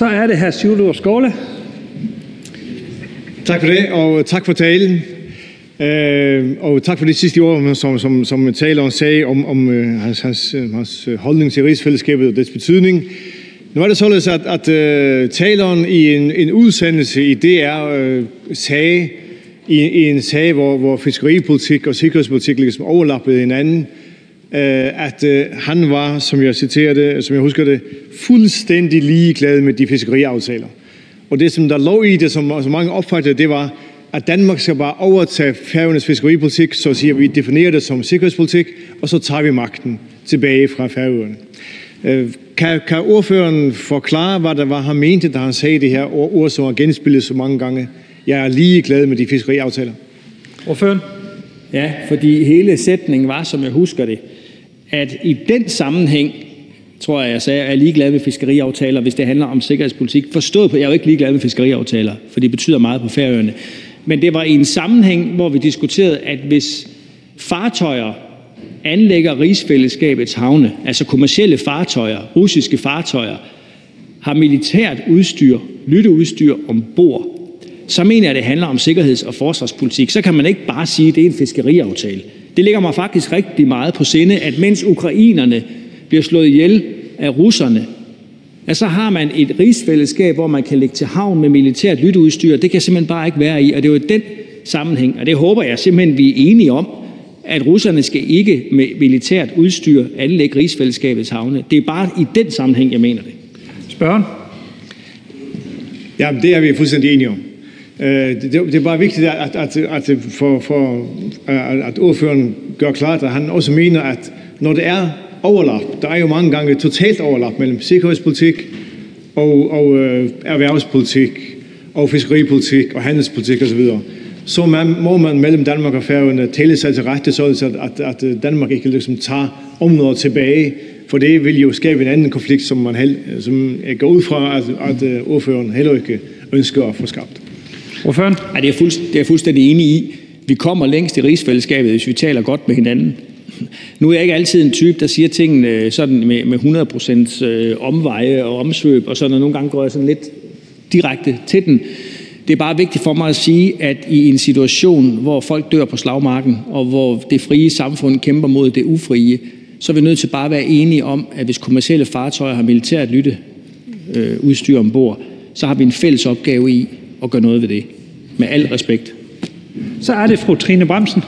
Så er det hr. Sjúrður Skaale. Tak for det, og tak for talen. Og tak for de sidste ord, som taleren sagde om hans holdning til rigsfællesskabet og dets betydning. Nu er det således, at taleren i en udsendelse i DR sagde, i en sag, hvor fiskeripolitik og sikkerhedspolitik ligesom overlappede hinanden, at han var, som jeg citerer det, som jeg husker det, fuldstændig ligeglad med de fiskeriaftaler. Og det, som der lå i det, som mange opfattede, det var, at Danmark skal bare overtage Færøernes fiskeripolitik, så siger vi definerer det som sikkerhedspolitik, og så tager vi magten tilbage fra Færøerne. Kan ordføreren forklare, hvad det var, han mente, da han sagde det her ord, som har genspillet så mange gange? Jeg er ligeglad med de fiskeriaftaler. Ordføreren? Ja, fordi hele sætningen var, som jeg husker det, at i den sammenhæng, tror jeg sagde, at jeg er ligeglad med fiskeriaftaler, hvis det handler om sikkerhedspolitik. Forstået på, jeg er jo ikke ligeglad med fiskeriaftaler, for det betyder meget på Færøerne. Men det var i en sammenhæng, hvor vi diskuterede, at hvis fartøjer anlægger rigsfællesskabets havne, altså kommercielle fartøjer, russiske fartøjer, har militært udstyr, lytteudstyr ombord, så mener jeg, at det handler om sikkerheds- og forsvarspolitik. Så kan man ikke bare sige, at det er en fiskeriaftale. Det ligger mig faktisk rigtig meget på sinde, at mens ukrainerne bliver slået ihjel af russerne, så har man et rigsfællesskab, hvor man kan lægge til havn med militært lytteudstyr. Det kan simpelthen bare ikke være i, og det er jo den sammenhæng, og det håber jeg simpelthen, vi er enige om, at russerne skal ikke med militært udstyr anlægge rigsfællesskabets havne. Det er bare i den sammenhæng, jeg mener det. Spørgen? Jamen, det er vi fuldstændig enige om. Det er bare vigtigt, at ordføreren gør klart, at han også mener, at når det er overlap, der er jo mange gange totalt overlap mellem sikkerhedspolitik og erhvervspolitik og fiskeripolitik og handelspolitik osv., så må man mellem Danmark og Færøerne tale sig til rette, så at Danmark ikke ligesom tager områder tilbage, for det vil jo skabe en anden konflikt, som jeg går ud fra, at ordføreren heller ikke ønsker at få skabt. Ordføreren? Ja, det er jeg fuldstændig enig i. Vi kommer længst i rigsfællesskabet, hvis vi taler godt med hinanden. Nu er jeg ikke altid en type, der siger tingene sådan med 100% omveje og omsvøb, og sådan, og nogle gange går jeg sådan lidt direkte til den. Det er bare vigtigt for mig at sige, at i en situation, hvor folk dør på slagmarken, og hvor det frie samfund kæmper mod det ufrie, så er vi nødt til bare at være enige om, at hvis kommercielle fartøjer har militært lytteudstyr ombord, så har vi en fælles opgave i at gøre noget ved det. Med al respekt. Så er det fru Trine Bramsen.